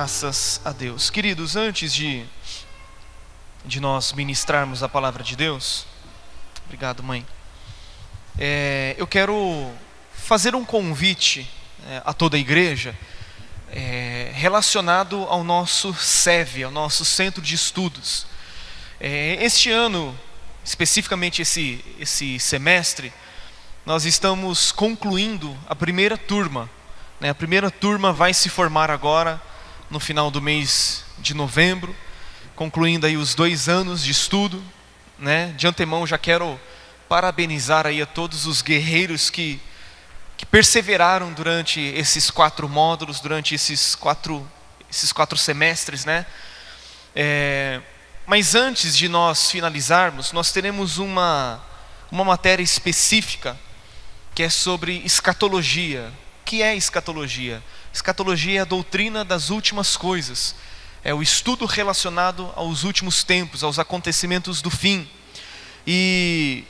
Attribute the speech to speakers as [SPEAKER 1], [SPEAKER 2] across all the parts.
[SPEAKER 1] Graças a Deus. Queridos, antes de nós ministrarmos a palavra de Deus, obrigado, mãe. Eu quero fazer um convite a toda a igreja relacionado ao nosso SEV, ao nosso Centro de Estudos. Este ano, especificamente esse semestre, nós estamos concluindo a primeira turma. A primeira turma vai se formar agora no final do mês de novembro, concluindo aí os 2 anos de estudo. De antemão já quero parabenizar aí a todos os guerreiros que perseveraram durante esses 4 módulos, durante esses quatro semestres, Mas antes de nós finalizarmos, nós teremos uma matéria específica que é sobre escatologia. O que é escatologia? Escatologia é a doutrina das últimas coisas. É o estudo relacionado aos últimos tempos, aos acontecimentos do fim. E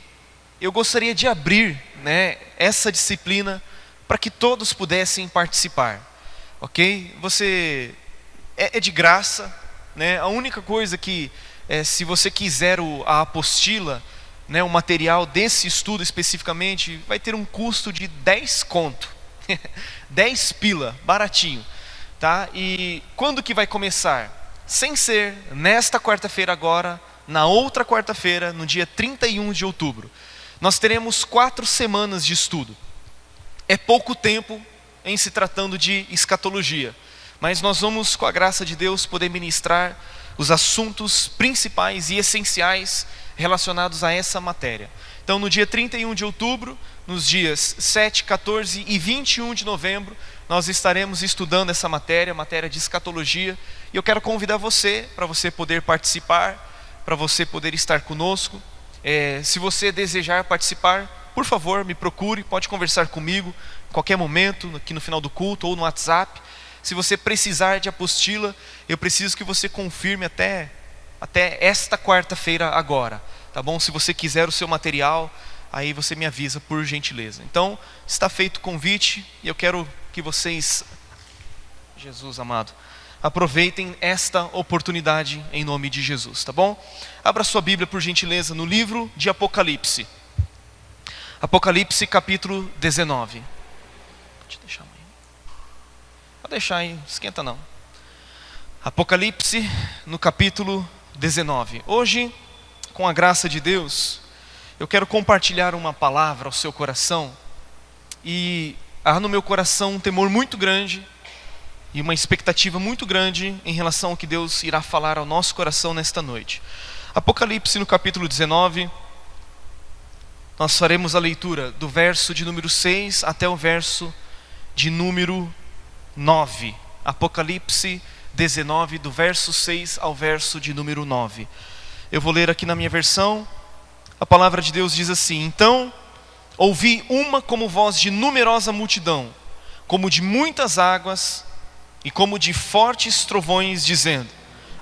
[SPEAKER 1] eu gostaria de abrir essa disciplina para que todos pudessem participar. Ok? Você é de graça. A única coisa que, se você quiser a apostila, o material desse estudo especificamente, vai ter um custo de 10 conto. 10 pila, baratinho, tá? E quando que vai começar? Sem ser nesta quarta-feira agora, na outra quarta-feira, no dia 31 de outubro. Nós teremos 4 semanas de estudo. É pouco tempo em se tratando de escatologia, mas nós vamos, com a graça de Deus, poder ministrar os assuntos principais e essenciais relacionados a essa matéria. Então, no dia 31 de outubro, nos dias 7, 14 e 21 de novembro, nós estaremos estudando essa matéria de escatologia. E eu quero convidar você, para você poder participar, para você poder estar conosco. Se você desejar participar, por favor, me procure, pode conversar comigo em qualquer momento, aqui no final do culto ou no WhatsApp. Se você precisar de apostila, eu preciso que você confirme até esta quarta-feira agora, tá bom? Se você quiser o seu material, aí você me avisa, por gentileza. Então, está feito o convite e eu quero que vocês, Jesus amado, aproveitem esta oportunidade em nome de Jesus, tá bom? Abra sua Bíblia, por gentileza, no livro de Apocalipse. Apocalipse capítulo 19. Deixa eu deixar, mãe. Pode deixar aí, não esquenta não. Apocalipse no capítulo 19. Hoje, com a graça de Deus, eu quero compartilhar uma palavra ao seu coração. E há no meu coração um temor muito grande e uma expectativa muito grande em relação ao que Deus irá falar ao nosso coração nesta noite. Apocalipse no capítulo 19, nós faremos a leitura do verso de número 6 até o verso de número 9. Apocalipse 19, do verso 6 ao verso de número 9. Eu vou ler aqui na minha versão. A palavra de Deus diz assim: Então ouvi uma como voz de numerosa multidão, como de muitas águas e como de fortes trovões, dizendo: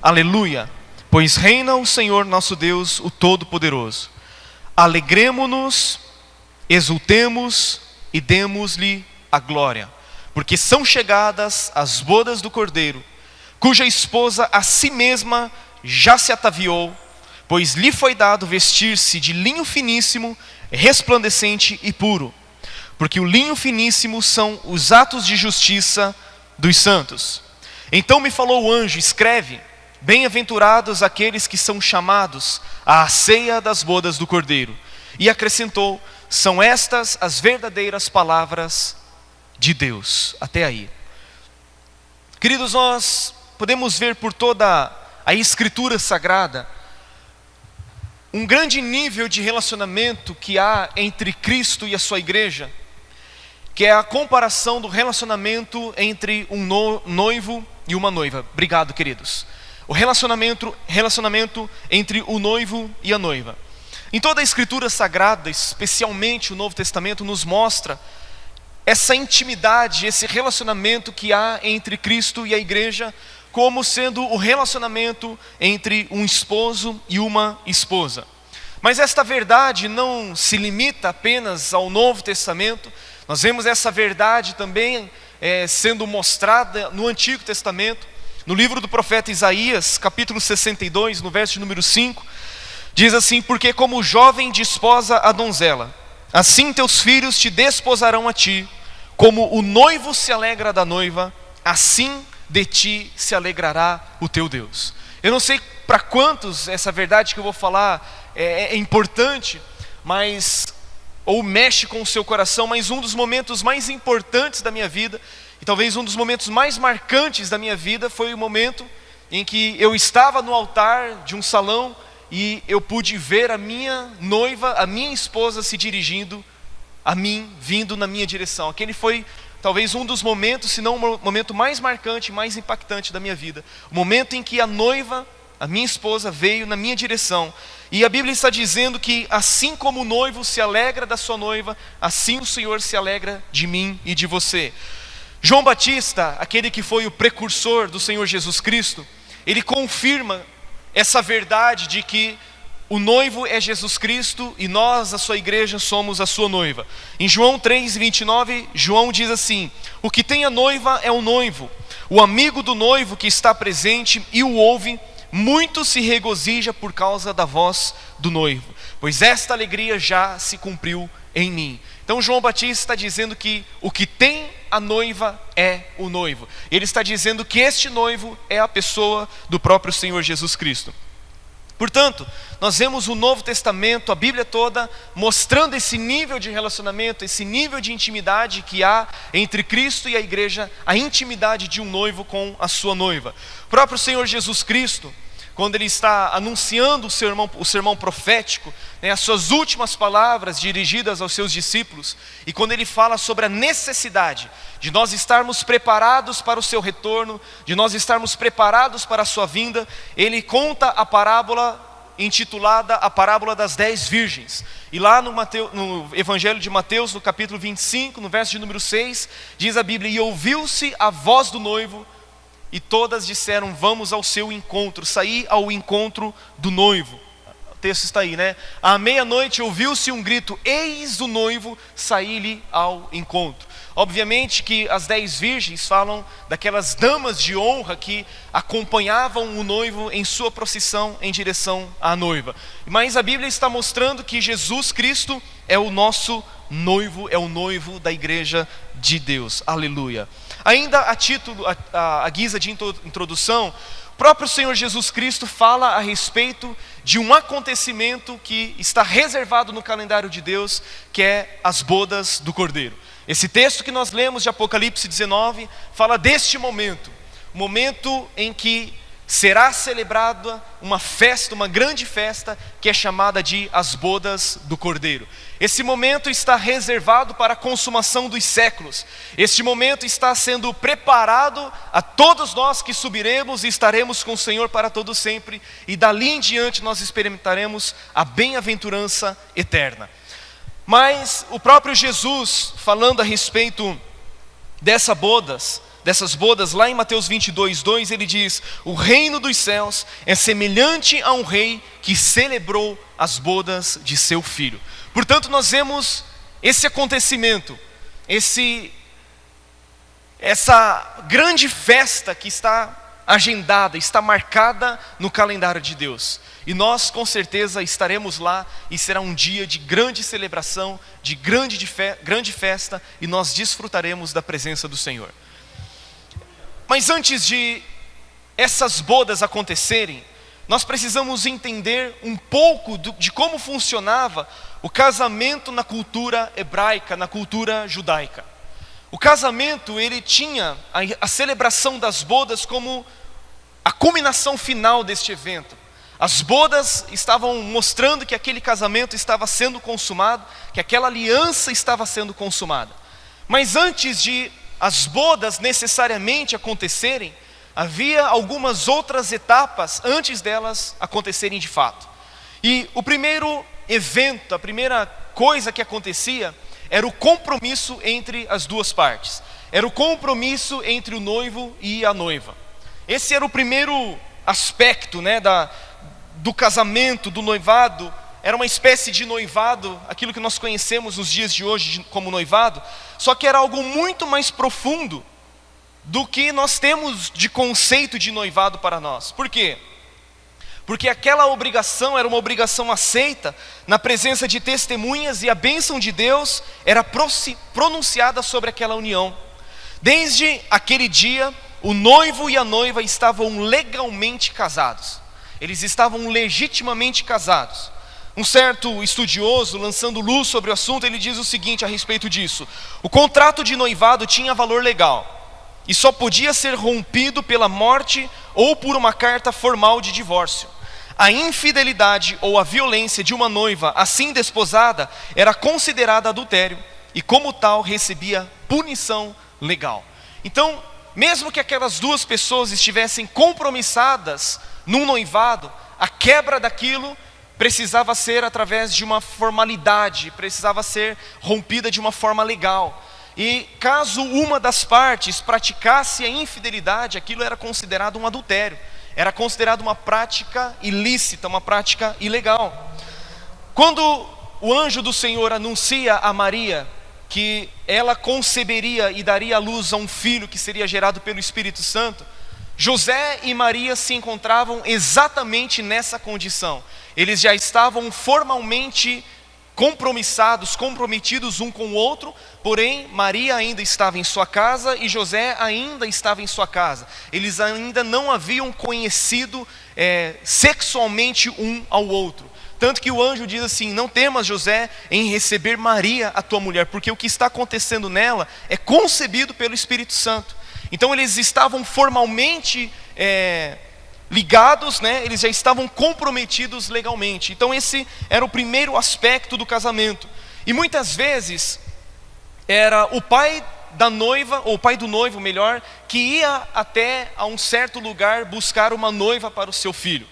[SPEAKER 1] Aleluia, pois reina o Senhor nosso Deus, o Todo-Poderoso. Alegremo-nos, exultemos e demos-lhe a glória, porque são chegadas as bodas do Cordeiro, cuja esposa a si mesma já se ataviou, pois lhe foi dado vestir-se de linho finíssimo, resplandecente e puro, porque o linho finíssimo são os atos de justiça dos santos. Então me falou o anjo: escreve, bem-aventurados aqueles que são chamados à ceia das bodas do Cordeiro. E acrescentou: são estas as verdadeiras palavras de Deus. Até aí. Queridos, nós podemos ver por toda a Escritura Sagrada um grande nível de relacionamento que há entre Cristo e a sua igreja, que é a comparação do relacionamento entre um noivo e uma noiva. Obrigado, queridos. O relacionamento entre o noivo e a noiva. Em toda a Escritura Sagrada, especialmente o Novo Testamento, nos mostra essa intimidade, esse relacionamento que há entre Cristo e a igreja, como sendo o relacionamento entre um esposo e uma esposa. Mas esta verdade não se limita apenas ao Novo Testamento. Nós vemos essa verdade também sendo mostrada no Antigo Testamento. No livro do profeta Isaías, capítulo 62, no verso de número 5, diz assim: porque como o jovem desposa a donzela, assim teus filhos te desposarão a ti, como o noivo se alegra da noiva, assim de ti se alegrará o teu Deus. Eu não sei para quantos essa verdade que eu vou falar é importante, ou mexe com o seu coração, mas um dos momentos mais importantes da minha vida, e talvez um dos momentos mais marcantes da minha vida, foi o momento em que eu estava no altar de um salão e eu pude ver a minha noiva, a minha esposa se dirigindo a mim, vindo na minha direção. Aquele foi talvez um dos momentos, se não o momento mais marcante, mais impactante da minha vida. O momento em que a noiva, a minha esposa, veio na minha direção. E a Bíblia está dizendo que assim como o noivo se alegra da sua noiva, assim o Senhor se alegra de mim e de você. João Batista, aquele que foi o precursor do Senhor Jesus Cristo, ele confirma essa verdade de que o noivo é Jesus Cristo e nós, a sua igreja, somos a sua noiva. Em João 3:29, João diz assim: o que tem a noiva é o noivo, o amigo do noivo que está presente e o ouve, muito se regozija por causa da voz do noivo, pois esta alegria já se cumpriu em mim. Então João Batista está dizendo que o que tem a noiva é o noivo. Ele está dizendo que este noivo é a pessoa do próprio Senhor Jesus Cristo. Portanto, nós vemos o Novo Testamento, a Bíblia toda, mostrando esse nível de relacionamento, esse nível de intimidade que há entre Cristo e a igreja, a intimidade de um noivo com a sua noiva. O próprio Senhor Jesus Cristo, quando ele está anunciando o sermão profético, as suas últimas palavras dirigidas aos seus discípulos, e quando ele fala sobre a necessidade de nós estarmos preparados para o seu retorno, de nós estarmos preparados para a sua vinda, ele conta a parábola intitulada a parábola das 10 virgens. E lá no Evangelho de Mateus, no capítulo 25, no verso de número 6, diz a Bíblia: e ouviu-se a voz do noivo, e todas disseram: vamos ao seu encontro, saí ao encontro do noivo. O texto está aí, né? À meia-noite ouviu-se um grito: eis o noivo, saí-lhe ao encontro. Obviamente que as 10 virgens falam daquelas damas de honra que acompanhavam o noivo em sua procissão em direção à noiva. Mas a Bíblia está mostrando que Jesus Cristo é o nosso noivo, é o noivo da igreja de Deus. Aleluia. Ainda a título, a guisa de introdução, o próprio Senhor Jesus Cristo fala a respeito de um acontecimento que está reservado no calendário de Deus, que é as bodas do Cordeiro. Esse texto que nós lemos de Apocalipse 19 fala deste momento, o momento em que será celebrada uma festa, uma grande festa, que é chamada de as bodas do Cordeiro. Esse momento está reservado para a consumação dos séculos. Este momento está sendo preparado a todos nós que subiremos e estaremos com o Senhor para todo sempre, e dali em diante nós experimentaremos a bem-aventurança eterna. Mas o próprio Jesus, falando a respeito dessas bodas, lá em Mateus 22:2, ele diz: o reino dos céus é semelhante a um rei que celebrou as bodas de seu filho. Portanto, nós vemos esse acontecimento, essa grande festa que está agendada, está marcada no calendário de Deus. E nós com certeza estaremos lá, e será um dia de grande celebração, de grande festa, e nós desfrutaremos da presença do Senhor. Mas antes de essas bodas acontecerem, nós precisamos entender um pouco de como funcionava o casamento na cultura hebraica, na cultura judaica. O casamento, ele tinha a celebração das bodas como a culminação final deste evento. As bodas estavam mostrando que aquele casamento estava sendo consumado, que aquela aliança estava sendo consumada. Mas antes de as bodas necessariamente acontecerem, havia algumas outras etapas antes delas acontecerem de fato. E o primeiro evento, a primeira coisa que acontecia, era o compromisso entre as duas partes. Era o compromisso entre o noivo e a noiva. Esse era o primeiro aspecto, do casamento, do noivado. Era uma espécie de noivado, aquilo que nós conhecemos nos dias de hoje como noivado, só que era algo muito mais profundo do que nós temos de conceito de noivado para nós. Por quê? Porque aquela obrigação era uma obrigação aceita na presença de testemunhas e a bênção de Deus era pronunciada sobre aquela união. Desde aquele dia, o noivo e a noiva estavam legalmente casados. Eles estavam legitimamente casados. Um certo estudioso, lançando luz sobre o assunto, ele diz o seguinte a respeito disso: o contrato de noivado tinha valor legal e só podia ser rompido pela morte ou por uma carta formal de divórcio. A infidelidade ou a violência de uma noiva assim desposada era considerada adultério e como tal recebia punição legal. Então, mesmo que aquelas duas pessoas estivessem compromissadas num noivado, a quebra daquilo precisava ser através de uma formalidade, precisava ser rompida de uma forma legal. E caso uma das partes praticasse a infidelidade, aquilo era considerado um adultério, era considerado uma prática ilícita, uma prática ilegal. Quando o anjo do Senhor anuncia a Maria que ela conceberia e daria à luz a um filho que seria gerado pelo Espírito Santo, José e Maria se encontravam exatamente nessa condição. Eles já estavam formalmente comprometidos um com o outro, porém Maria ainda estava em sua casa e José ainda estava em sua casa. Eles ainda não haviam conhecido sexualmente um ao outro. Tanto que o anjo diz assim: não temas, José, em receber Maria, a tua mulher, porque o que está acontecendo nela é concebido pelo Espírito Santo. Então eles estavam formalmente ligados, né? Eles já estavam comprometidos legalmente. Então esse era o primeiro aspecto do casamento. E muitas vezes era o pai da noiva, ou o pai do noivo melhor, que ia até a um certo lugar buscar uma noiva para o seu filho.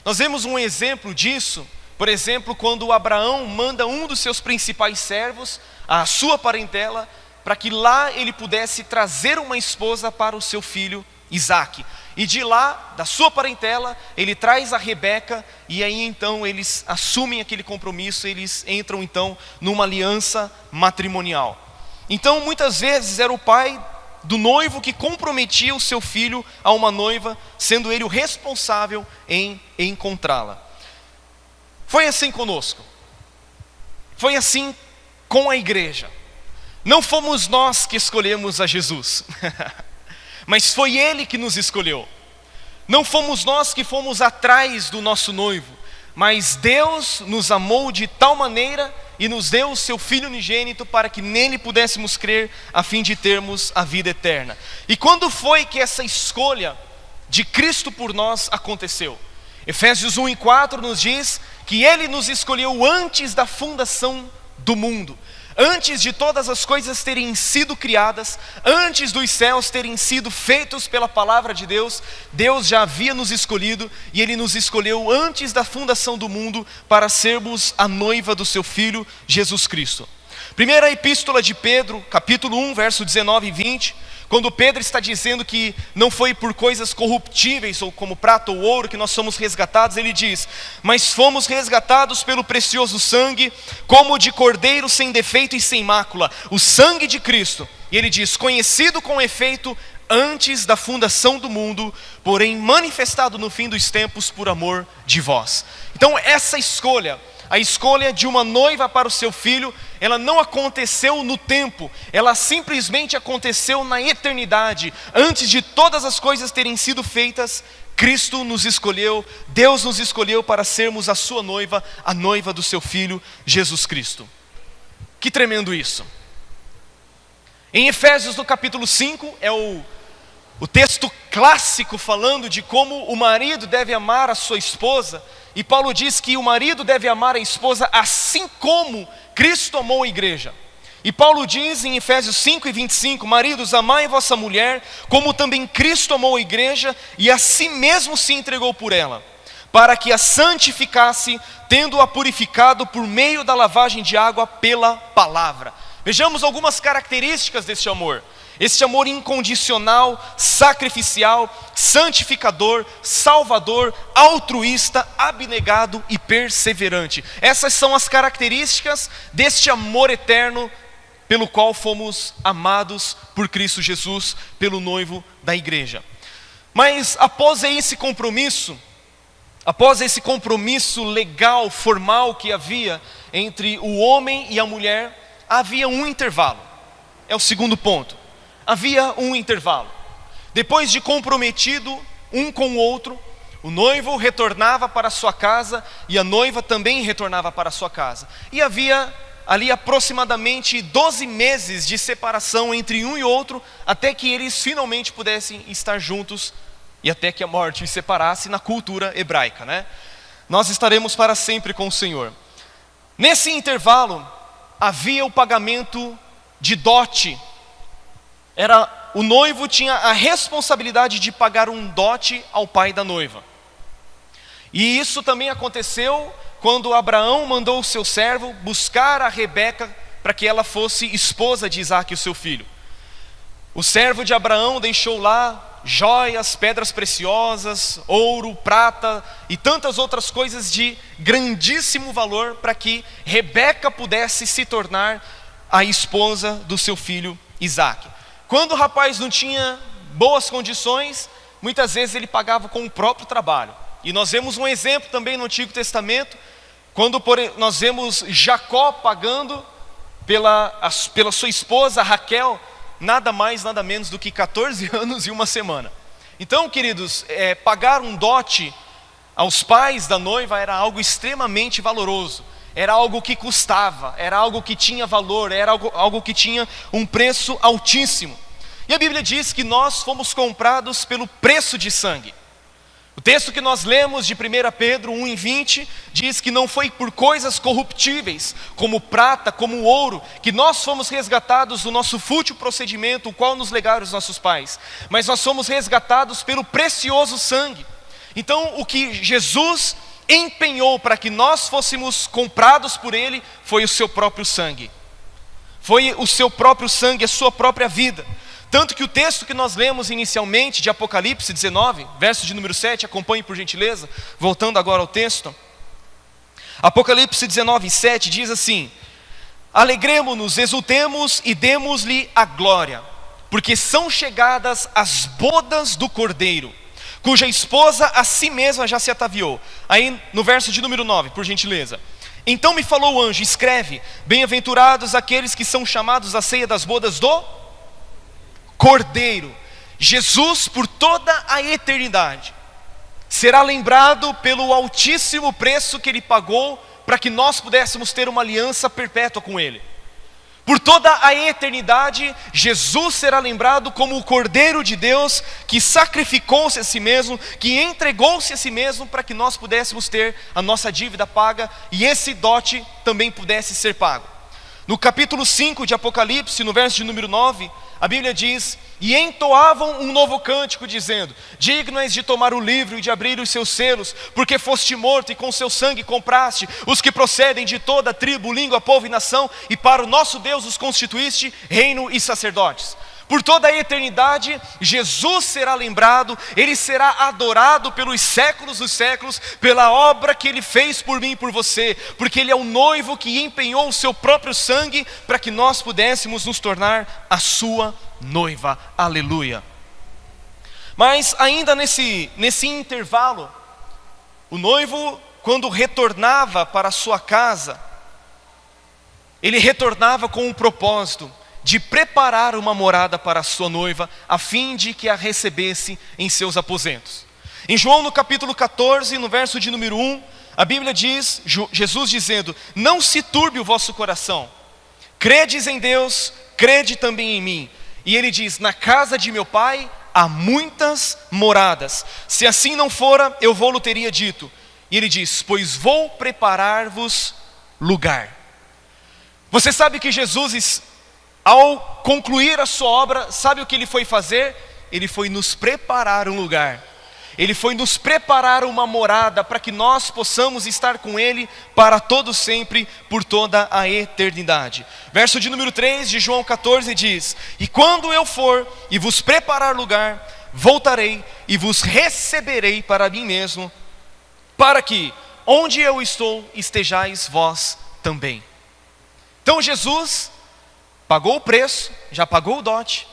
[SPEAKER 1] Nós vemos um exemplo disso, por exemplo, quando Abraão manda um dos seus principais servos, a sua parentela, para que lá ele pudesse trazer uma esposa para o seu filho Isaque. E de lá, da sua parentela, ele traz a Rebeca, e aí então eles assumem aquele compromisso, eles entram então numa aliança matrimonial. Então muitas vezes era o pai do noivo que comprometia o seu filho a uma noiva, sendo ele o responsável em encontrá-la. Foi assim conosco, foi assim com a igreja. Não fomos nós que escolhemos a Jesus, mas foi Ele que nos escolheu. Não fomos nós que fomos atrás do nosso noivo, mas Deus nos amou de tal maneira e nos deu o seu Filho unigênito para que nele pudéssemos crer, a fim de termos a vida eterna. E quando foi que essa escolha de Cristo por nós aconteceu? Efésios 1:4 nos diz que Ele nos escolheu antes da fundação do mundo. Antes de todas as coisas terem sido criadas, antes dos céus terem sido feitos pela palavra de Deus, Deus já havia nos escolhido, e Ele nos escolheu antes da fundação do mundo para sermos a noiva do seu Filho, Jesus Cristo. Primeira epístola de Pedro, capítulo 1, verso 19 e 20, quando Pedro está dizendo que não foi por coisas corruptíveis, ou como prata ou ouro, que nós somos resgatados, ele diz: mas fomos resgatados pelo precioso sangue, como de cordeiro sem defeito e sem mácula, o sangue de Cristo. E ele diz: conhecido com efeito antes da fundação do mundo, porém manifestado no fim dos tempos por amor de vós. Então essa escolha, a escolha de uma noiva para o seu filho, ela não aconteceu no tempo, ela simplesmente aconteceu na eternidade. Antes de todas as coisas terem sido feitas, Cristo nos escolheu, Deus nos escolheu para sermos a sua noiva, a noiva do seu Filho, Jesus Cristo. Que tremendo isso! Em Efésios no capítulo 5, é o texto clássico falando de como o marido deve amar a sua esposa. E Paulo diz que o marido deve amar a esposa assim como Cristo amou a igreja. E Paulo diz em Efésios 5:25, maridos, amai vossa mulher, como também Cristo amou a igreja e a si mesmo se entregou por ela, para que a santificasse, tendo-a purificado por meio da lavagem de água pela palavra. Vejamos algumas características deste amor. Este amor incondicional, sacrificial, santificador, salvador, altruísta, abnegado e perseverante. Essas são as características deste amor eterno pelo qual fomos amados por Cristo Jesus, pelo noivo da igreja. Mas após esse compromisso legal, formal que havia entre o homem e a mulher, havia um intervalo. É o segundo ponto. Havia um intervalo. Depois de comprometido um com o outro, o noivo retornava para a sua casa e a noiva também retornava para a sua casa. E havia ali aproximadamente 12 meses de separação entre um e outro, até que eles finalmente pudessem estar juntos e até que a morte os separasse na cultura hebraica, né? Nós estaremos para sempre com o Senhor. Nesse intervalo, havia o pagamento de dote. O noivo tinha a responsabilidade de pagar um dote ao pai da noiva. E isso também aconteceu quando Abraão mandou o seu servo buscar a Rebeca para que ela fosse esposa de Isaque, o seu filho. O servo de Abraão deixou lá joias, pedras preciosas, ouro, prata e tantas outras coisas de grandíssimo valor para que Rebeca pudesse se tornar a esposa do seu filho Isaque. Quando o rapaz não tinha boas condições, muitas vezes ele pagava com o próprio trabalho. E nós vemos um exemplo também no Antigo Testamento, quando nós vemos Jacó pagando pela sua esposa Raquel, nada mais, nada menos do que 14 anos e uma semana. Então, queridos, pagar um dote aos pais da noiva era algo extremamente valoroso. Era algo que custava, era algo que tinha valor, era algo que tinha um preço altíssimo. E a Bíblia diz que nós fomos comprados pelo preço de sangue. O texto que nós lemos de 1 Pedro 1:20 diz que não foi por coisas corruptíveis, como prata, como ouro, que nós fomos resgatados do nosso fútil procedimento, o qual nos legaram os nossos pais, mas nós fomos resgatados pelo precioso sangue. Então, o que Jesus empenhou para que nós fôssemos comprados por Ele foi o seu próprio sangue. Foi o seu próprio sangue, a sua própria vida. Tanto que o texto que nós lemos inicialmente de Apocalipse 19, verso de número 7, acompanhe por gentileza, voltando agora ao texto. Apocalipse 19, 7 diz assim: alegremo-nos, exultemos e demos-lhe a glória, porque são chegadas as bodas do Cordeiro, cuja esposa a si mesma já se ataviou. Aí no verso de número 9, por gentileza. Então me falou o anjo, escreve, bem-aventurados aqueles que são chamados à ceia das bodas do Cordeiro. Jesus, por toda a eternidade, será lembrado pelo altíssimo preço que Ele pagou para que nós pudéssemos ter uma aliança perpétua com Ele. Por toda a eternidade, Jesus será lembrado como o Cordeiro de Deus que sacrificou-se a si mesmo, que entregou-se a si mesmo para que nós pudéssemos ter a nossa dívida paga e esse dote também pudesse ser pago. No capítulo 5 de Apocalipse, no verso de número 9, a Bíblia diz: e entoavam um novo cântico, dizendo: digno és de tomar o livro e de abrir os seus selos, porque foste morto e com seu sangue compraste os que procedem de toda tribo, língua, povo e nação, e para o nosso Deus os constituíste reino e sacerdotes. Por toda a eternidade, Jesus será lembrado, Ele será adorado pelos séculos dos séculos, pela obra que Ele fez por mim e por você, porque Ele é o noivo que empenhou o seu próprio sangue para que nós pudéssemos nos tornar a sua noiva. Aleluia. Mas ainda nesse intervalo, o noivo, quando retornava para a sua casa, ele retornava com um propósito de preparar uma morada para a sua noiva, a fim de que a recebesse em seus aposentos. Em João no capítulo 14, no verso de número 1, a Bíblia diz, Jesus dizendo: não se turbe o vosso coração, credes em Deus, crede também em mim. E ele diz: na casa de meu pai há muitas moradas, se assim não fora, eu vou-lo teria dito. E ele diz: pois vou preparar-vos lugar. Você sabe que Jesus, ao concluir a sua obra, sabe o que Ele foi fazer? Ele foi nos preparar um lugar. Ele foi nos preparar uma morada para que nós possamos estar com Ele para todo sempre, por toda a eternidade. Verso de número 3 de João 14 diz: e quando eu for e vos preparar lugar, voltarei e vos receberei para mim mesmo, para que onde eu estou estejais vós também. Então Jesus, pagou o preço, já pagou o dote,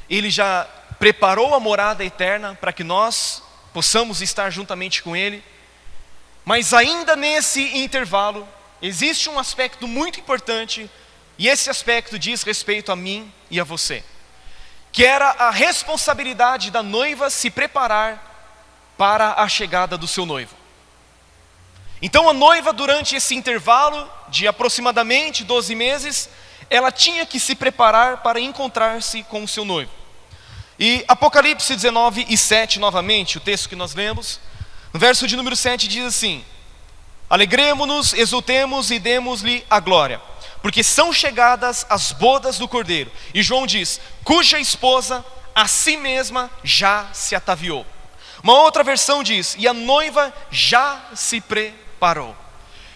[SPEAKER 1] Ele já preparou a morada eterna para que nós possamos estar juntamente com Ele. Mas ainda nesse intervalo, existe um aspecto muito importante, e esse aspecto diz respeito a mim e a você, que era a responsabilidade da noiva se preparar para a chegada do seu noivo. Então a noiva, durante esse intervalo de aproximadamente 12 meses, ela tinha que se preparar para encontrar-se com o seu noivo. E Apocalipse 19:7, novamente, o texto que nós lemos, no verso de número 7 diz assim: alegremo-nos, exultemos e demos-lhe a glória, porque são chegadas as bodas do Cordeiro. E João diz, cuja esposa a si mesma já se ataviou. Uma outra versão diz, e a noiva já se preparou.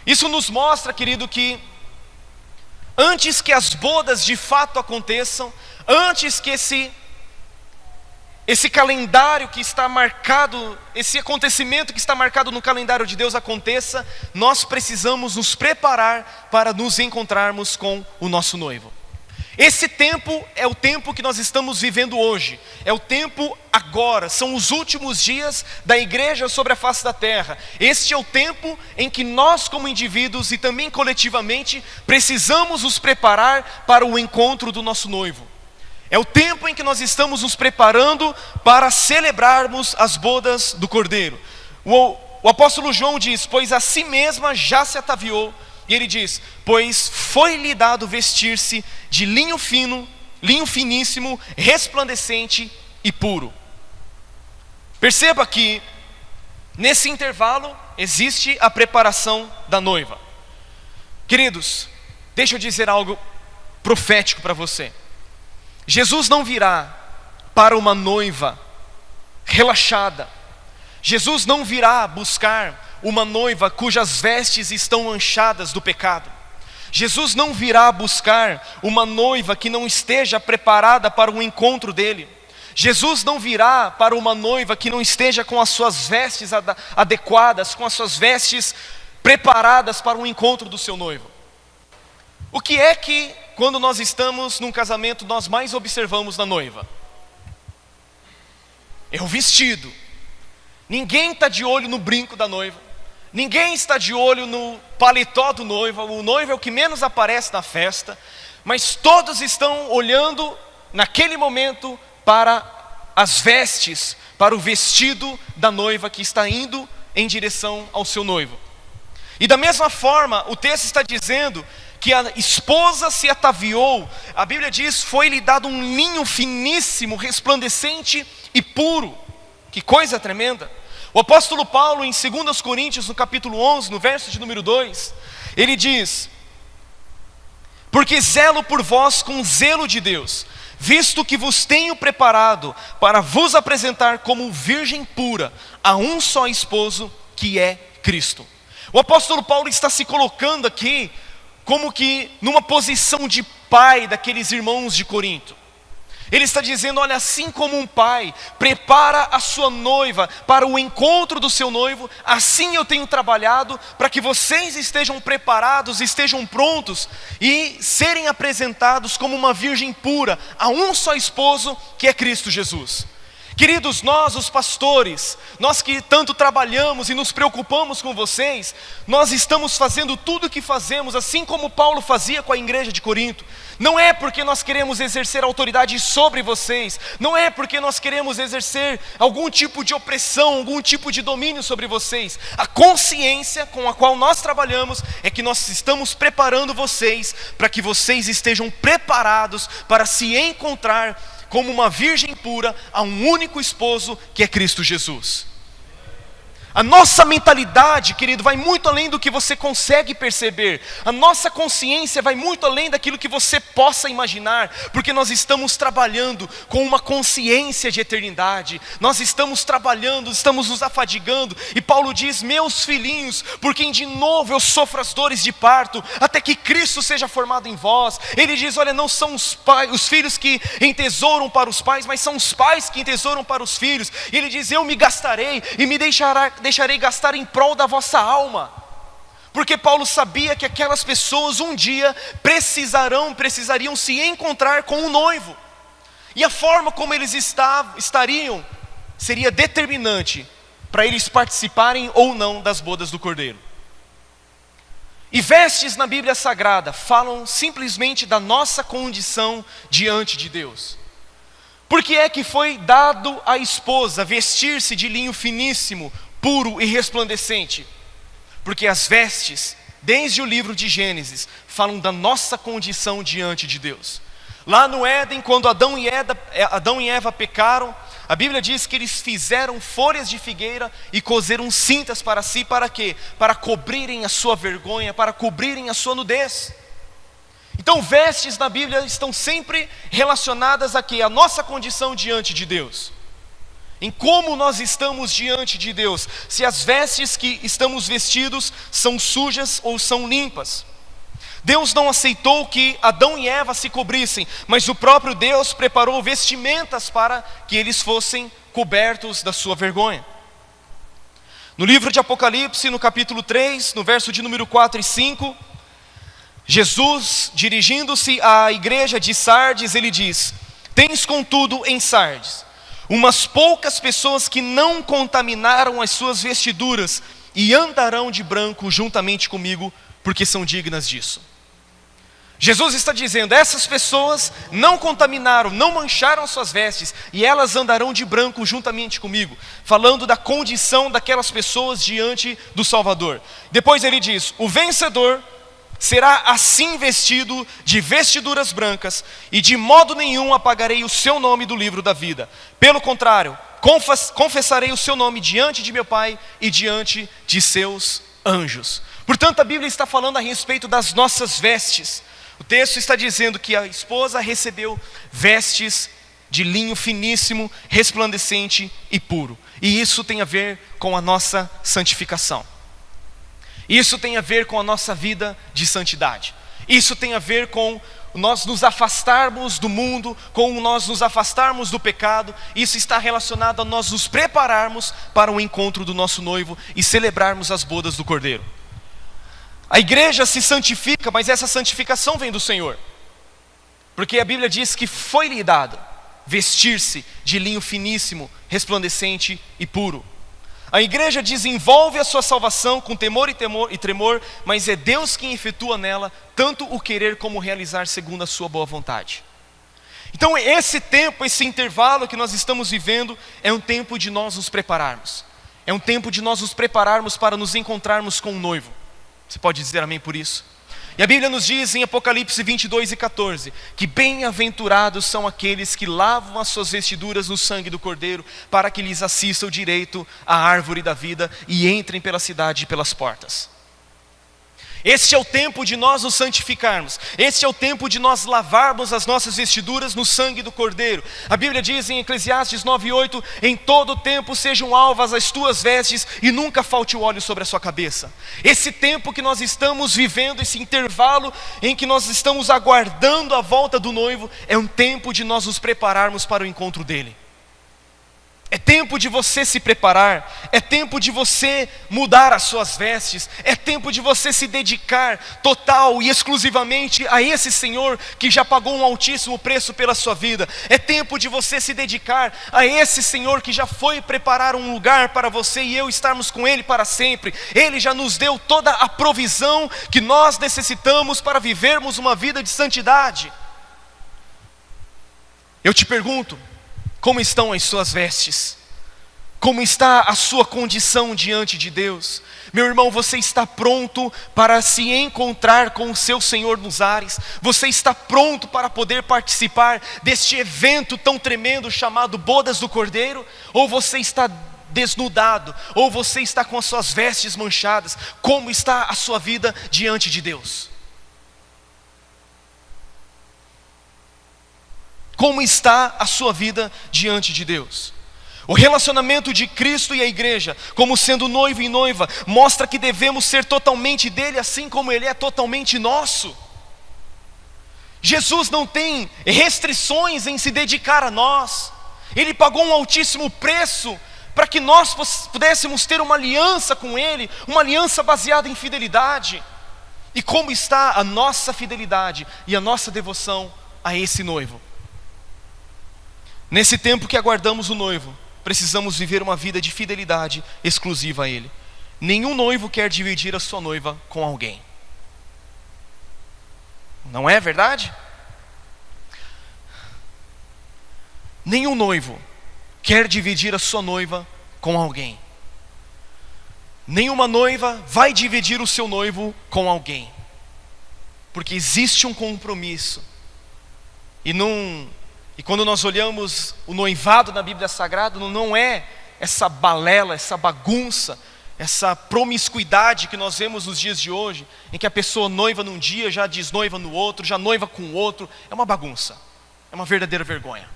[SPEAKER 1] Isso nos mostra, querido, que antes que as bodas de fato aconteçam, antes que esse calendário que está marcado, esse acontecimento que está marcado no calendário de Deus aconteça, nós precisamos nos preparar para nos encontrarmos com o nosso noivo. Esse tempo é o tempo que nós estamos vivendo hoje, é o tempo agora, são os últimos dias da igreja sobre a face da terra. Este é o tempo em que nós, como indivíduos e também coletivamente, precisamos nos preparar para o encontro do nosso noivo. É o tempo em que nós estamos nos preparando para celebrarmos as bodas do Cordeiro. O apóstolo João diz, pois a si mesma já se ataviou. E ele diz, pois foi-lhe dado vestir-se de linho fino, linho finíssimo, resplandecente e puro. Perceba que nesse intervalo existe a preparação da noiva. Queridos, deixa eu dizer algo profético para você. Jesus não virá para uma noiva relaxada. Jesus não virá buscar uma noiva cujas vestes estão manchadas do pecado. Jesus não virá buscar uma noiva que não esteja preparada para o encontro dele. Jesus não virá para uma noiva que não esteja com as suas vestes adequadas, com as suas vestes preparadas para o encontro do seu noivo. O que é que, quando nós estamos num casamento, nós mais observamos na noiva? É o vestido. Ninguém está de olho no brinco da noiva. Ninguém está de olho no paletó do noivo. O noivo é o que menos aparece na festa. Mas todos estão olhando naquele momento para as vestes, para o vestido da noiva que está indo em direção ao seu noivo. E da mesma forma, o texto está dizendo que a esposa se ataviou. A Bíblia diz, foi-lhe dado um linho finíssimo, resplandecente e puro. Que coisa tremenda. O apóstolo Paulo, em 2 Coríntios, no capítulo 11, no verso de número 2, ele diz, porque zelo por vós com zelo de Deus, visto que vos tenho preparado para vos apresentar como virgem pura a um só esposo, que é Cristo. O apóstolo Paulo está se colocando aqui como que numa posição de pai daqueles irmãos de Corinto. Ele está dizendo, olha, assim como um pai prepara a sua noiva para o encontro do seu noivo, assim eu tenho trabalhado para que vocês estejam preparados, estejam prontos e serem apresentados como uma virgem pura a um só esposo, que é Cristo Jesus. Queridos, nós os pastores, nós que tanto trabalhamos e nos preocupamos com vocês, nós estamos fazendo tudo o que fazemos, assim como Paulo fazia com a igreja de Corinto. Não é porque nós queremos exercer autoridade sobre vocês, não é porque nós queremos exercer algum tipo de opressão, algum tipo de domínio sobre vocês. A consciência com a qual nós trabalhamos é que nós estamos preparando vocês para que vocês estejam preparados para se encontrar como uma virgem pura a um único esposo, que é Cristo Jesus. A nossa mentalidade, querido, vai muito além do que você consegue perceber. A nossa consciência vai muito além daquilo que você possa imaginar, porque nós estamos trabalhando com uma consciência de eternidade. Nós estamos trabalhando, estamos nos afadigando. E Paulo diz, meus filhinhos, por quem de novo eu sofro as dores de parto, até que Cristo seja formado em vós. Ele diz, olha, não são os filhos que entesouram para os pais, mas são os pais que entesouram para os filhos. E ele diz, eu me gastarei e me deixarei gastar em prol da vossa alma. Porque Paulo sabia que aquelas pessoas um dia precisariam se encontrar com o noivo. E a forma como eles estariam seria determinante para eles participarem ou não das bodas do Cordeiro. E vestes na Bíblia Sagrada falam simplesmente da nossa condição diante de Deus. Por que é que foi dado à esposa vestir-se de linho finíssimo, puro e resplandecente? Porque as vestes, desde o livro de Gênesis, falam da nossa condição diante de Deus. Lá no Éden, quando Adão e Eva pecaram, a Bíblia diz que eles fizeram folhas de figueira e cozeram cintas para si, para quê? Para cobrirem a sua vergonha, para cobrirem a sua nudez. Então vestes na Bíblia estão sempre relacionadas a quê? A nossa condição diante de Deus. Em como nós estamos diante de Deus, se as vestes que estamos vestidos são sujas ou são limpas. Deus não aceitou que Adão e Eva se cobrissem, mas o próprio Deus preparou vestimentas para que eles fossem cobertos da sua vergonha. No livro de Apocalipse, no capítulo 3, no verso de número 4 e 5, Jesus, dirigindo-se à igreja de Sardes, ele diz: tens contudo em Sardes umas poucas pessoas que não contaminaram as suas vestiduras e andarão de branco juntamente comigo, porque são dignas disso. Jesus está dizendo, essas pessoas não contaminaram, não mancharam as suas vestes, e elas andarão de branco juntamente comigo, falando da condição daquelas pessoas diante do Salvador. Depois ele diz, o vencedor será assim vestido de vestiduras brancas, e de modo nenhum apagarei o seu nome do livro da vida. Pelo contrário, confessarei o seu nome diante de meu Pai e diante de seus anjos. Portanto, a Bíblia está falando a respeito das nossas vestes. O texto está dizendo que a esposa recebeu vestes de linho finíssimo, resplandecente e puro. E isso tem a ver com a nossa santificação. Isso tem a ver com a nossa vida de santidade. Isso tem a ver com nós nos afastarmos do mundo, com nós nos afastarmos do pecado. Isso está relacionado a nós nos prepararmos para o encontro do nosso noivo e celebrarmos as bodas do Cordeiro. A igreja se santifica, mas essa santificação vem do Senhor. Porque a Bíblia diz que foi-lhe dado vestir-se de linho finíssimo, resplandecente e puro. A igreja desenvolve a sua salvação com temor e tremor, mas é Deus quem efetua nela tanto o querer como o realizar segundo a sua boa vontade. Então esse tempo, esse intervalo que nós estamos vivendo é um tempo de nós nos prepararmos. É um tempo de nós nos prepararmos para nos encontrarmos com o noivo. Você pode dizer amém por isso? E a Bíblia nos diz em Apocalipse 22 e 14, que bem-aventurados são aqueles que lavam as suas vestiduras no sangue do Cordeiro, para que lhes assista o direito à árvore da vida e entrem pela cidade e pelas portas. Este é o tempo de nós nos santificarmos. Este é o tempo de nós lavarmos as nossas vestiduras no sangue do Cordeiro. A Bíblia diz em Eclesiastes 9:8, em todo tempo sejam alvas as tuas vestes e nunca falte o óleo sobre a sua cabeça. Esse tempo que nós estamos vivendo, esse intervalo em que nós estamos aguardando a volta do noivo, é um tempo de nós nos prepararmos para o encontro dele. É tempo de você se preparar, é tempo de você mudar as suas vestes, é tempo de você se dedicar total e exclusivamente a esse Senhor que já pagou um altíssimo preço pela sua vida. É tempo de você se dedicar a esse Senhor que já foi preparar um lugar para você e eu estarmos com Ele para sempre. Ele já nos deu toda a provisão que nós necessitamos para vivermos uma vida de santidade. Eu te pergunto, como estão as suas vestes? Como está a sua condição diante de Deus? Meu irmão, você está pronto para se encontrar com o seu Senhor nos ares? Você está pronto para poder participar deste evento tão tremendo chamado Bodas do Cordeiro? Ou você está desnudado? Ou você está com as suas vestes manchadas? Como está a sua vida diante de Deus? Como está a sua vida diante de Deus? O relacionamento de Cristo e a igreja, como sendo noivo e noiva, mostra que devemos ser totalmente dele, assim como ele é totalmente nosso. Jesus não tem restrições em se dedicar a nós. Ele pagou um altíssimo preço para que nós pudéssemos ter uma aliança com Ele, uma aliança baseada em fidelidade. E como está a nossa fidelidade e a nossa devoção a esse noivo? Nesse tempo que aguardamos o noivo, precisamos viver uma vida de fidelidade exclusiva a Ele. Nenhum noivo quer dividir a sua noiva com alguém. Não é verdade? Nenhum noivo quer dividir a sua noiva com alguém. Nenhuma noiva vai dividir o seu noivo com alguém. Porque existe um compromisso. E quando nós olhamos o noivado na Bíblia Sagrada, não é essa balela, essa bagunça, essa promiscuidade que nós vemos nos dias de hoje, em que a pessoa noiva num dia, já desnoiva no outro, já noiva com o outro. É uma bagunça, é uma verdadeira vergonha.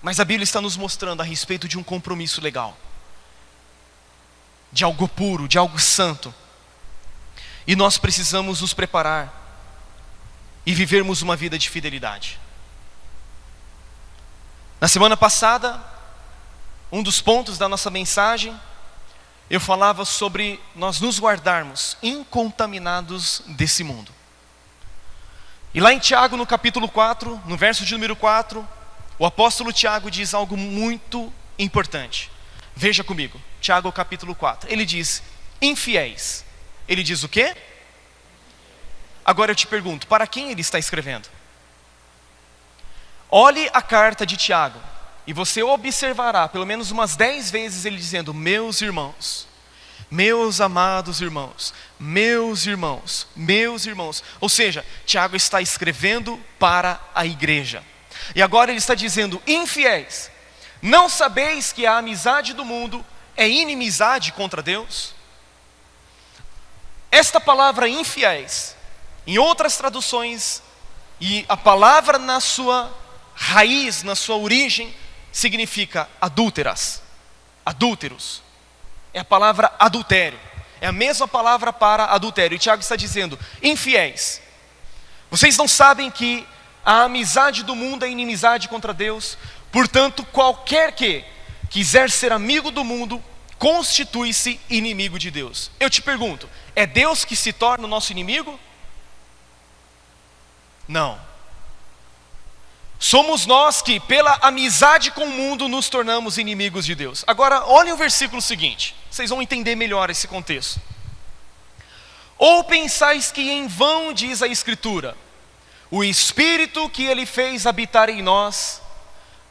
[SPEAKER 1] Mas a Bíblia está nos mostrando a respeito de um compromisso legal, de algo puro, de algo santo. E nós precisamos nos preparar e vivermos uma vida de fidelidade. Na semana passada, um dos pontos da nossa mensagem, eu falava sobre nós nos guardarmos incontaminados desse mundo. E lá em Tiago, no capítulo 4, no verso de número 4, o apóstolo Tiago diz algo muito importante. Veja comigo, Tiago capítulo 4. Ele diz, infiéis. Ele diz o quê? Agora eu te pergunto, para quem ele está escrevendo? Olhe a carta de Tiago, e você observará pelo menos umas 10 vezes ele dizendo, meus irmãos, meus amados irmãos, meus irmãos, meus irmãos. Ou seja, Tiago está escrevendo para a igreja. E agora ele está dizendo, infiéis, não sabeis que a amizade do mundo é inimizade contra Deus? Esta palavra infiéis, em outras traduções, e a palavra na sua raiz, na sua origem, significa adúlteras, adúlteros. É a palavra adultério, é a mesma palavra para adultério. E Tiago está dizendo, infiéis, vocês não sabem que a amizade do mundo é inimizade contra Deus? Portanto, qualquer que quiser ser amigo do mundo, constitui-se inimigo de Deus. Eu te pergunto, é Deus que se torna o nosso inimigo? Não. Somos nós que, pela amizade com o mundo, nos tornamos inimigos de Deus. Agora, olhem o versículo seguinte, vocês vão entender melhor esse contexto. Ou pensais que em vão diz a Escritura, o Espírito que Ele fez habitar em nós,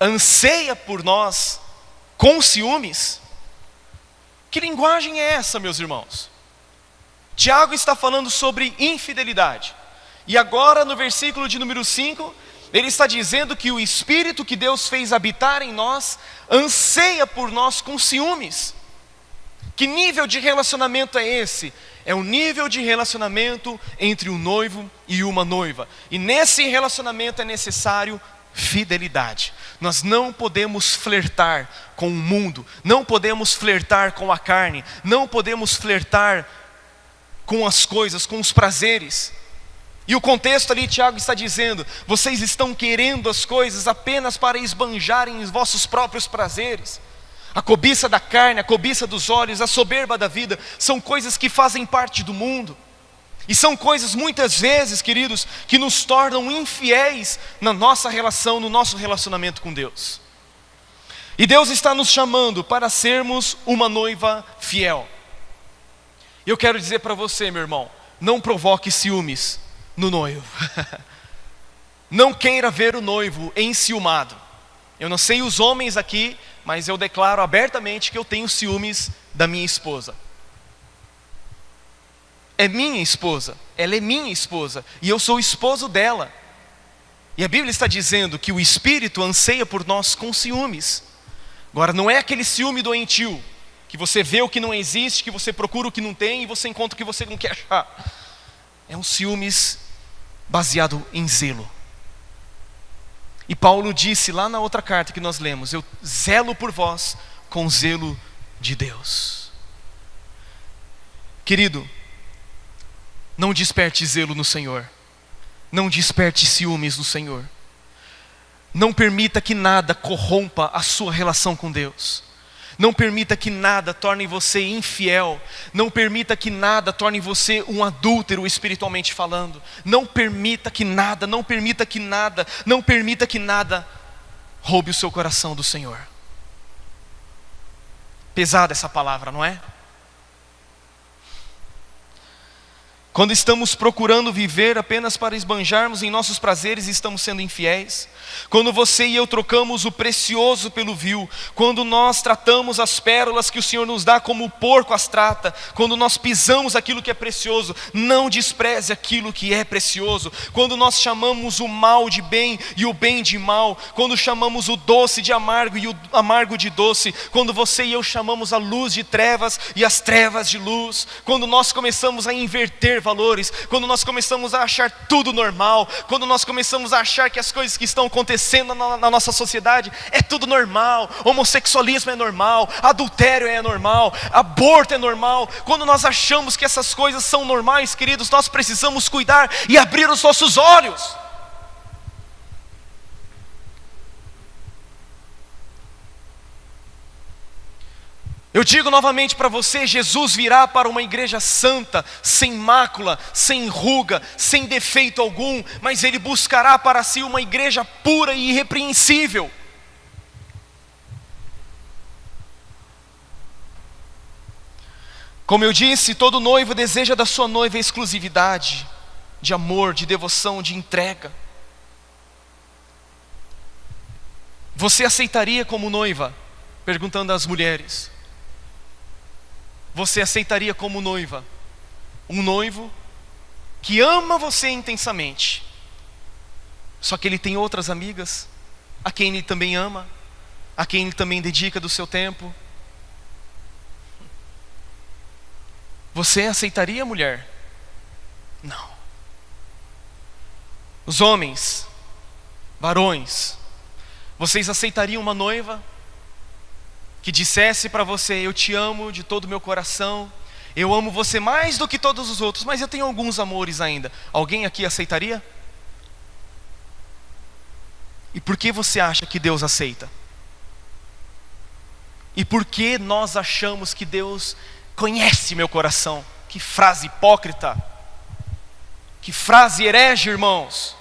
[SPEAKER 1] anseia por nós com ciúmes? Que linguagem é essa, meus irmãos? Tiago está falando sobre infidelidade. E agora no versículo de número 5, ele está dizendo que o Espírito que Deus fez habitar em nós, anseia por nós com ciúmes. Que nível de relacionamento é esse? É o nível de relacionamento entre um noivo e uma noiva. E nesse relacionamento é necessário fidelidade. Nós não podemos flertar com o mundo, não podemos flertar com a carne, não podemos flertar com as coisas, com os prazeres. E o contexto ali, Tiago está dizendo, vocês estão querendo as coisas apenas para esbanjarem os vossos próprios prazeres. A cobiça da carne, a cobiça dos olhos, a soberba da vida, são coisas que fazem parte do mundo. E são coisas muitas vezes, queridos, que nos tornam infiéis na nossa relação, no nosso relacionamento com Deus. E Deus está nos chamando para sermos uma noiva fiel. Eu quero dizer para você, meu irmão, não provoque ciúmes no noivo. Não queira ver o noivo enciumado. Eu não sei os homens aqui, mas eu declaro abertamente que eu tenho ciúmes da minha esposa. É minha esposa, ela é minha esposa, e eu sou o esposo dela. E a Bíblia está dizendo que o Espírito anseia por nós com ciúmes. Agora, não é aquele ciúme doentio, que você vê o que não existe, que você procura o que não tem, e você encontra o que você não quer achar. É um ciúmes baseado em zelo. E Paulo disse lá na outra carta que nós lemos, eu zelo por vós com zelo de Deus. Querido, não desperte zelo no Senhor. Não desperte ciúmes no Senhor. Não permita que nada corrompa a sua relação com Deus. Não permita que nada torne você infiel. Não permita que nada torne você um adúltero espiritualmente falando. Não permita que nada, não permita que nada, não permita que nada roube o seu coração do Senhor. Pesada essa palavra, não é? Quando estamos procurando viver apenas para esbanjarmos em nossos prazeres, estamos sendo infiéis. Quando você e eu trocamos o precioso pelo vil, quando nós tratamos as pérolas que o Senhor nos dá como o porco as trata, quando nós pisamos aquilo que é precioso, não despreze aquilo que é precioso. Quando nós chamamos o mal de bem e o bem de mal, quando chamamos o doce de amargo e o amargo de doce, quando você e eu chamamos a luz de trevas e as trevas de luz, quando nós começamos a inverter valores, quando nós começamos a achar tudo normal, quando nós começamos a achar que as coisas que estão acontecendo na nossa sociedade é tudo normal, homossexualismo é normal, adultério é normal, aborto é normal, quando nós achamos que essas coisas são normais, queridos, nós precisamos cuidar e abrir os nossos olhos. Eu digo novamente para você, Jesus virá para uma igreja santa, sem mácula, sem ruga, sem defeito algum, mas Ele buscará para si uma igreja pura e irrepreensível. Como eu disse, todo noivo deseja da sua noiva exclusividade, de amor, de devoção, de entrega. Você aceitaria como noiva? Perguntando às mulheres. Você aceitaria como noiva um noivo que ama você intensamente, só que ele tem outras amigas a quem ele também ama, a quem ele também dedica do seu tempo? Você aceitaria, mulher? Não. Os homens, varões, vocês aceitariam uma noiva que dissesse para você: eu te amo de todo o meu coração, eu amo você mais do que todos os outros, mas eu tenho alguns amores ainda? Alguém aqui aceitaria? E por que você acha que Deus aceita? E por que nós achamos que Deus conhece meu coração? Que frase hipócrita, que frase herege, irmãos.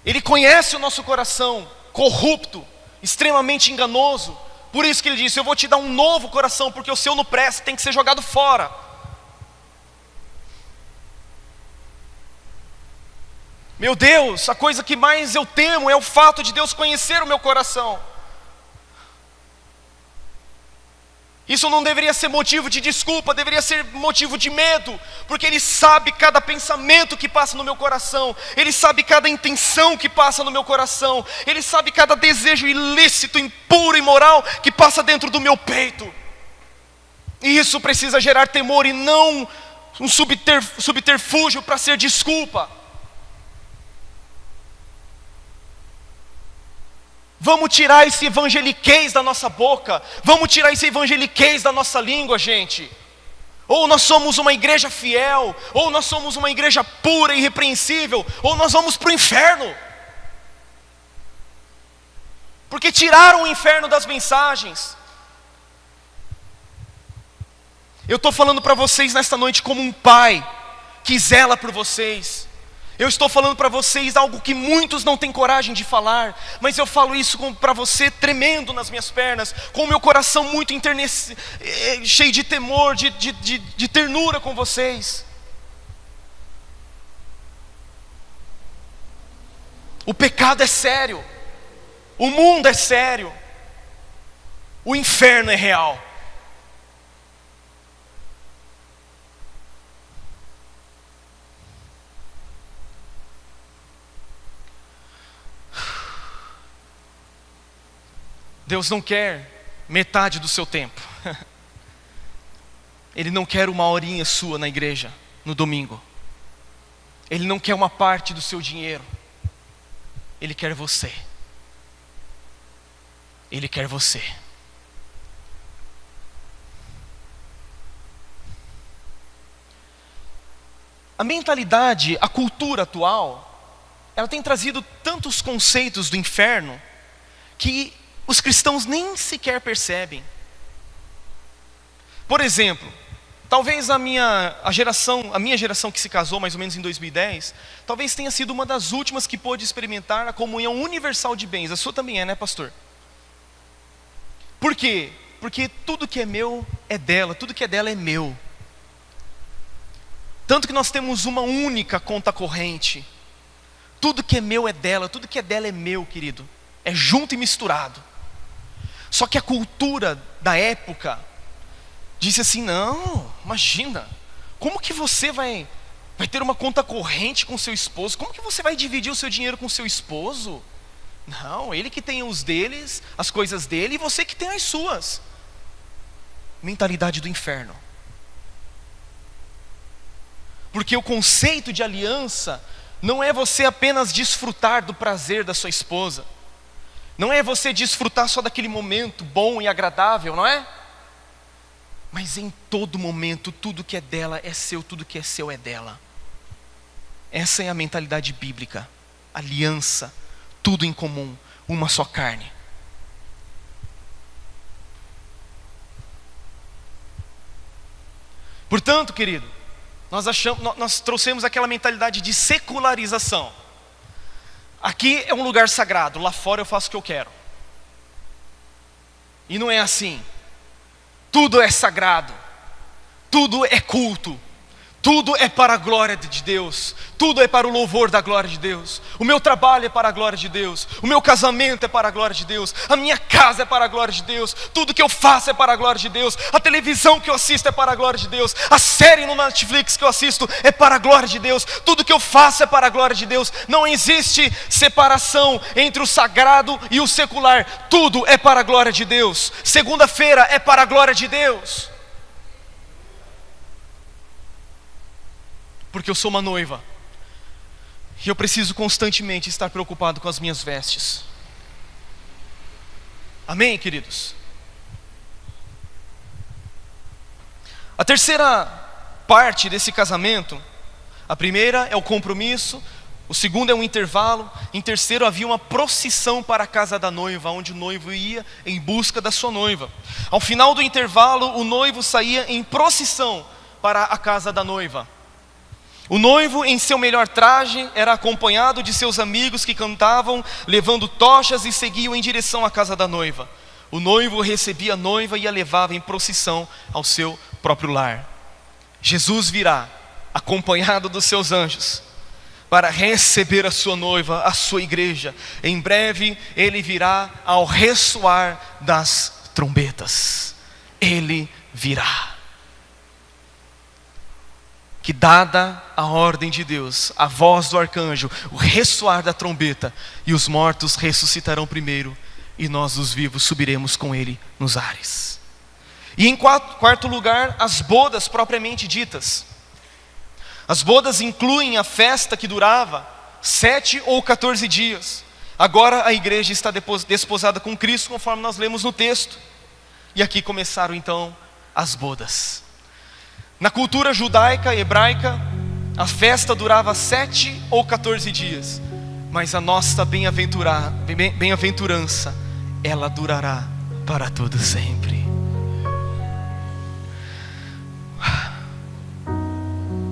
[SPEAKER 1] Ele conhece o nosso coração corrupto, extremamente enganoso. Por isso que Ele disse: eu vou te dar um novo coração, porque o seu não presta, tem que ser jogado fora. Meu Deus, a coisa que mais eu temo é o fato de Deus conhecer o meu coração. Isso não deveria ser motivo de desculpa, deveria ser motivo de medo, porque Ele sabe cada pensamento que passa no meu coração, Ele sabe cada intenção que passa no meu coração, Ele sabe cada desejo ilícito, impuro e imoral que passa dentro do meu peito. E isso precisa gerar temor e não um subterfúgio para ser desculpa. Vamos tirar esse evangeliquez da nossa boca. Vamos tirar esse evangeliquez da nossa língua, gente. Ou nós somos uma igreja fiel, ou nós somos uma igreja pura e irrepreensível, ou nós vamos para o inferno. Porque tiraram o inferno das mensagens. Eu estou falando para vocês nesta noite como um pai que zela por vocês. Eu estou falando para vocês algo que muitos não têm coragem de falar, mas eu falo isso para você tremendo nas minhas pernas, com o meu coração muito cheio de temor, de ternura com vocês. O pecado é sério, o mundo é sério, o inferno é real. Deus não quer metade do seu tempo. Ele não quer uma horinha sua na igreja, no domingo. Ele não quer uma parte do seu dinheiro. Ele quer você. Ele quer você. A mentalidade, a cultura atual, ela tem trazido tantos conceitos do inferno que os cristãos nem sequer percebem. Por exemplo, talvez a minha geração que se casou mais ou menos em 2010, talvez tenha sido uma das últimas que pôde experimentar a comunhão universal de bens. A sua também é, né, pastor? Por quê? Porque tudo que é meu é dela, tudo que é dela é meu. Tanto que nós temos uma única conta corrente. Tudo que é meu é dela, tudo que é dela é meu, querido. É junto e misturado. Só que a cultura da época disse assim: não, imagina, como que você vai ter uma conta corrente com seu esposo? Como que você vai dividir o seu dinheiro com seu esposo? Não, ele que tem os deles, as coisas dele, e você que tem as suas. Mentalidade do inferno. Porque o conceito de aliança não é você apenas desfrutar do prazer da sua esposa. Não é você desfrutar só daquele momento bom e agradável, não é? Mas em todo momento, tudo que é dela é seu, tudo que é seu é dela. Essa é a mentalidade bíblica. Aliança, tudo em comum, uma só carne. Portanto, querido, nós trouxemos aquela mentalidade de secularização. Aqui é um lugar sagrado, lá fora eu faço o que eu quero. E não é assim. Tudo é sagrado, tudo é culto, tudo é para a glória de Deus, tudo é para o louvor da glória de Deus. O meu trabalho é para a glória de Deus, o meu casamento é para a glória de Deus, a minha casa é para a glória de Deus, tudo que eu faço é para a glória de Deus, a televisão que eu assisto é para a glória de Deus, a série no Netflix que eu assisto é para a glória de Deus, tudo que eu faço é para a glória de Deus. Não existe separação entre o sagrado e o secular, tudo é para a glória de Deus. Segunda-feira é para a glória de Deus. Porque eu sou uma noiva, e eu preciso constantemente estar preocupado com as minhas vestes. Amém, queridos? A terceira parte desse casamento, a primeira é o compromisso, o segundo é um intervalo, em terceiro havia uma procissão para a casa da noiva, onde o noivo ia em busca da sua noiva. Ao final do intervalo, o noivo saía em procissão para a casa da noiva. O noivo, em seu melhor traje, era acompanhado de seus amigos que cantavam, levando tochas e seguiam em direção à casa da noiva. O noivo recebia a noiva e a levava em procissão ao seu próprio lar. Jesus virá, acompanhado dos seus anjos, para receber a sua noiva, a sua igreja. Em breve, ele virá ao ressoar das trombetas. Ele virá. Que dada a ordem de Deus, a voz do arcanjo, o ressoar da trombeta, e os mortos ressuscitarão primeiro, e nós os vivos subiremos com ele nos ares. E em quarto lugar, as bodas propriamente ditas. As bodas incluem a festa que durava 7 ou 14 dias. Agora a igreja está desposada com Cristo, conforme nós lemos no texto. E aqui começaram então as bodas. Na cultura judaica e hebraica, a festa durava 7 ou 14 dias, mas a nossa bem-aventurança, ela durará para todo sempre.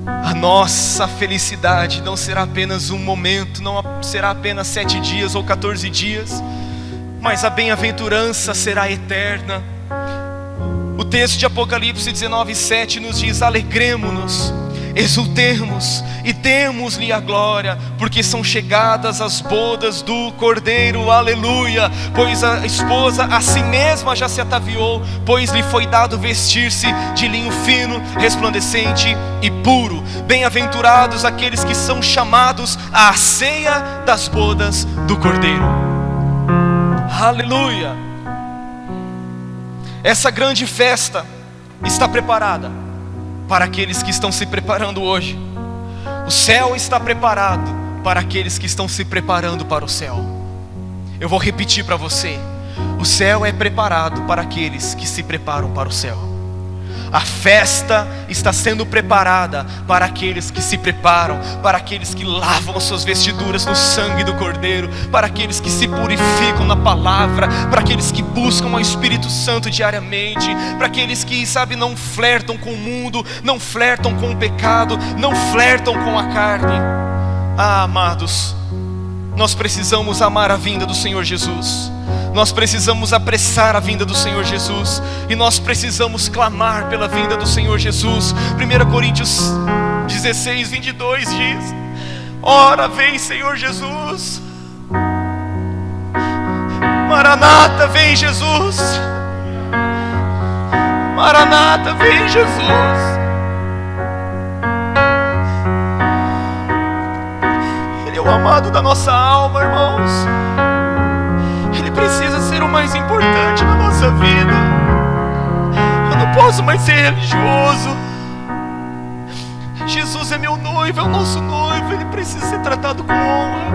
[SPEAKER 1] A nossa felicidade não será apenas um momento, não será apenas 7 dias ou 14 dias, mas a bem-aventurança será eterna. O texto de Apocalipse 19:7 nos diz: alegremo-nos, exultemos e demos-lhe a glória, porque são chegadas as bodas do Cordeiro, aleluia. Pois a esposa a si mesma já se ataviou, pois lhe foi dado vestir-se de linho fino, resplandecente e puro. Bem-aventurados aqueles que são chamados à ceia das bodas do Cordeiro, aleluia. Essa grande festa está preparada para aqueles que estão se preparando hoje. O céu está preparado para aqueles que estão se preparando para o céu. Eu vou repetir para você: o céu é preparado para aqueles que se preparam para o céu. A festa está sendo preparada para aqueles que se preparam, para aqueles que lavam as suas vestiduras no sangue do Cordeiro, para aqueles que se purificam na palavra, para aqueles que buscam o Espírito Santo diariamente, para aqueles que, sabe, não flertam com o mundo, não flertam com o pecado, não flertam com a carne. Ah, amados, nós precisamos amar a vinda do Senhor Jesus. Nós precisamos apressar a vinda do Senhor Jesus, e nós precisamos clamar pela vinda do Senhor Jesus. 1 Coríntios 16, 22 diz: ora vem Senhor Jesus, Maranata, vem Jesus, Maranata, vem Jesus. Ele é o amado da nossa alma, irmãos. Ele precisa ser o mais importante na nossa vida. Eu não posso mais ser religioso. Jesus é meu noivo, é o nosso noivo. Ele precisa ser tratado com honra.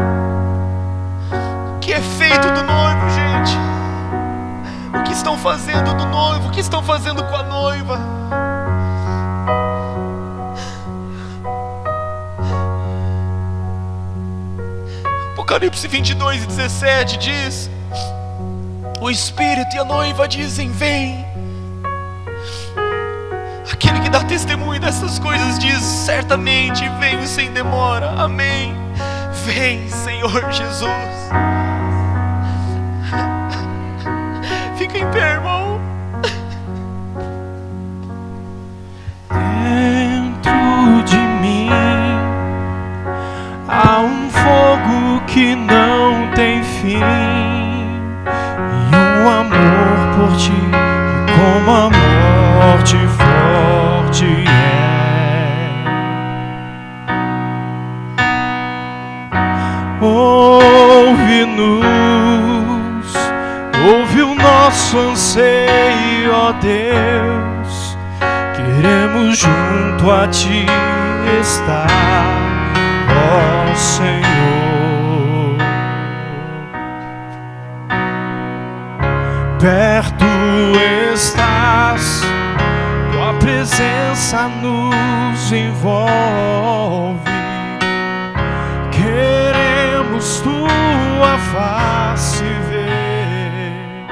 [SPEAKER 1] O que é feito do noivo, gente? O que estão fazendo do noivo? O que estão fazendo com a noiva? Apocalipse 22 e 17 diz: o Espírito e a noiva dizem: vem. Aquele que dá testemunho dessas coisas diz: certamente venho sem demora. Amém. Vem, Senhor Jesus. Fica em pé, irmão.
[SPEAKER 2] Dentro de mim há um fogo que não tem fim, e um amor por ti como a morte forte é. Ouve o nosso anseio, ó Deus. Queremos junto a ti estar, ó Senhor. Perto estás, tua presença nos envolve. Queremos tua face ver,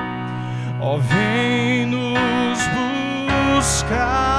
[SPEAKER 2] ó, vem nos buscar.